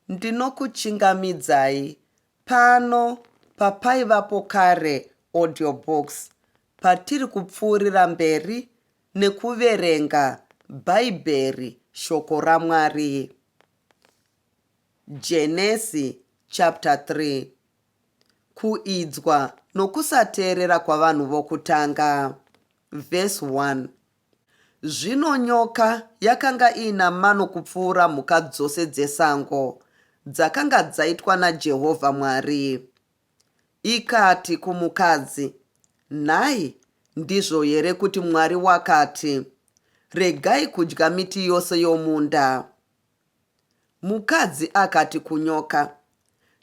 Ndinokuchingamidzai pano paPaivapokare Audiobooks patiri kupfuurira mberi nekuverenga Bhaibheri Shoko raMwari. Genesi chapter 3. Kuidzwa nokusateerera kwavanhu vokutanga. Verse 1. Zvino nyoka yakanga ina mano kupfuura mhuka dzose dzesango dzakanga dzaitwa naJehovha Mwari. Ikati kumukadzi, nhai, ndizvo here kuti Mwari wakati, regai kudya miti yose yomunda? Mukadzi akati kunyoka,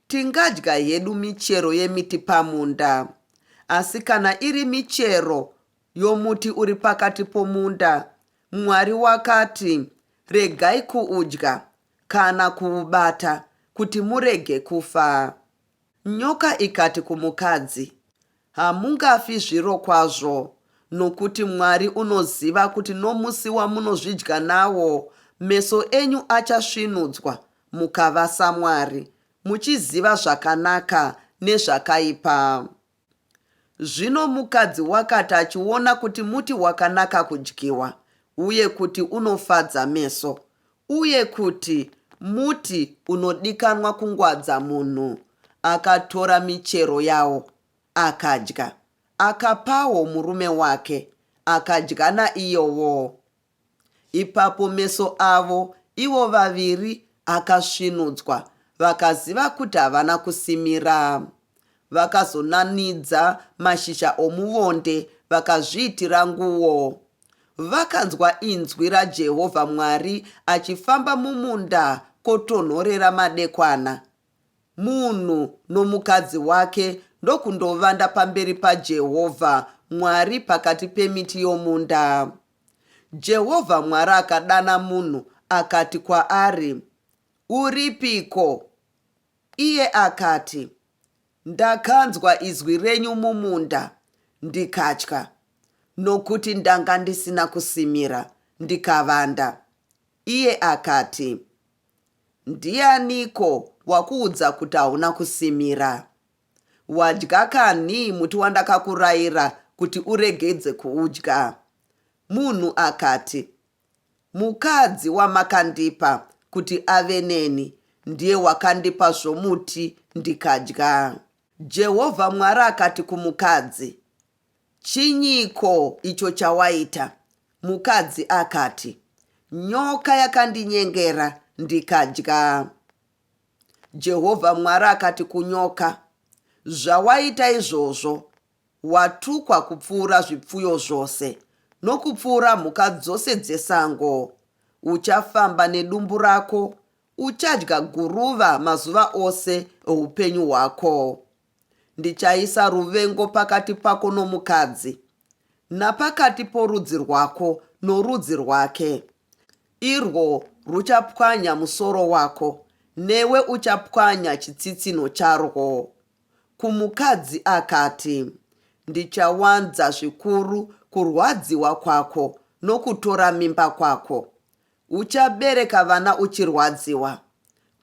tingadya hedu michero yemiti pamunda, asi kana iri michero yomuti uri pakati pomunda, Mwari wakati, regai kuudya kana kuubata kuti murege kufa. Nyoka ikati kumukadzi, hamungafi zviro kwazvo, nokuti Mwari unoziva kuti nomusi wamunozvidya nawo, meso enyu achasvinudzwa mukava saMwari, muchiziva zvakanaka nezvakaipa. Zvino mukadzi wakati achiona kuti muti wakanaka kudyiwa, uye kuti unofadza meso, uye kuti muti unodikanwa kungwadza munhu, akatora michero yawo, akadya, akapawo murume wake, akadya naiyowo. Ipapo meso avo, ivo vaviri, akasvinudzwa, vakaziva kuti havana kusimira. Vakazonanidza mashizha omuvonde, vakazviitira nguo. Vakanzwa inzwi raJehovha Mwari achifamba mumunda kotonhorera madekwana. Munhu nomukadzi wake ndokundovanda pamberi paJehovha Mwari pakati pemiti yomunda. Jehovha Mwari akadana munhu akati kwaari, uripiko? Iye akati, ndakanzwa izwi renyu mumunda, ndikatya, nokuti ndanga ndisina kusimira, ndikavanda. Iye akati, ndianiko wakuudza kuti hauna kusimira? Wadya kanhi muti wandakakurayira kuti uregedze kuudya? Munhu akati, mukadzi wamakandipa kuti ave neni ndiye wakandipa zvomuti ndikadya. Jehovha Mwari akati kumukadzi, chinyiko icho chawaita? Mukadzi akati, nyoka yakandinyengera ndikadya. Jehovha Mwari akati kunyoka, zvawaita izvozvo, watukwa kupfuura zvipfuyo zvose, nokupfuura mhuka dzose dzesango. Uchafamba nedumbu rako, uchadya guruva mazuva ose oupenyu hwako. Ndichaisa ruvengo pakati pako nomukadzi, napakati porudzi rwako norudzi rwake. Irwo ruchapwanya musoro wako, newe uchapwanya chitsitsinho charwo. Kumukadzi akati, ndichawanza zvikuru kurwadziwa kwako nokutora mimba kwako. Uchabereka vana uchirwadziwa.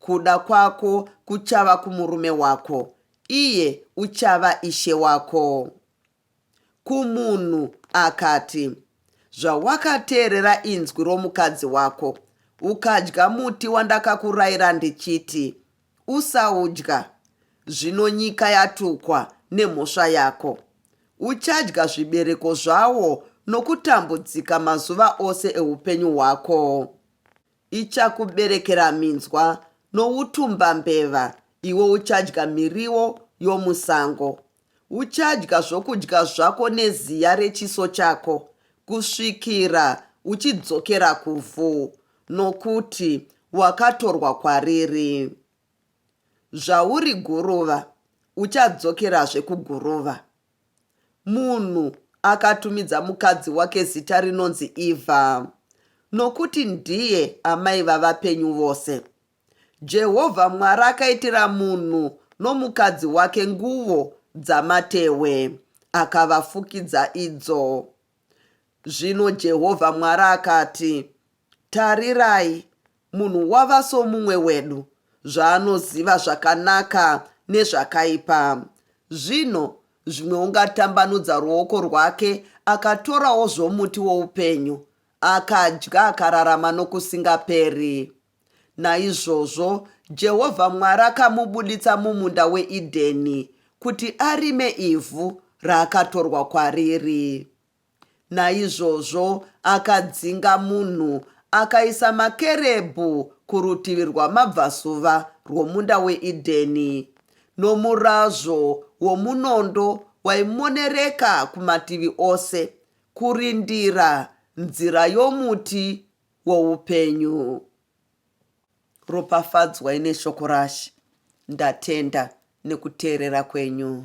Kuda kwako kuchava kumurume wako, iye uchava ishe wako. Kumunhu akati, zvawakateerera inzwi romukadzi wako, ukadya muti wandakakurayira ndichiti, usaudya. Zvino nyika yatukwa nemhosva yako. Uchadya zvibereko zvawo nokutambudzika mazuva ose eupenyu hwako. Ichakuberekera minzwa noutumba mbeva, iwe uchadya miriwo yomusango. Uchadya zvokudya zvako neziya rechiso chako, kusvikira uchidzokera kuvhu, nokuti wakatorwa kwariri. Zvauri guruva, uchadzokerazve kuguruva. Munhu akatumidza mukadzi wake zita rinonzi Ivha, nokuti ndiye amai vavapenyu vose. Jehovha Mwari akaitira munhu nomukadzi wake nguo dzamatehwe, akavafukidza idzo. Zvino Jehovha Mwari akati, tarirai, munhu wava somumwe wedu, zvaanoziva zvakanaka nezvakaipa. Zvino zvimwe ungatambanudza ruoko rwake akatorawo zvomuti woupenyu, akadya akararama nokusingaperi. Naizvozvo Jehovha Mwari akamubuditsa mumunda weEdheni kuti arime ivhu raakatorwa kwariri. Naizvozvo akadzinga munhu akaisa makerebhu kurutivi rwamabvasuva rwomunda weEdheni, nomurazvo womunondo waimonereka kumativi ose, kurindira nzira yomuti woupenyu. Ropafadzwai neshoko raShe. Ndatenda nekuteerera kwenyu.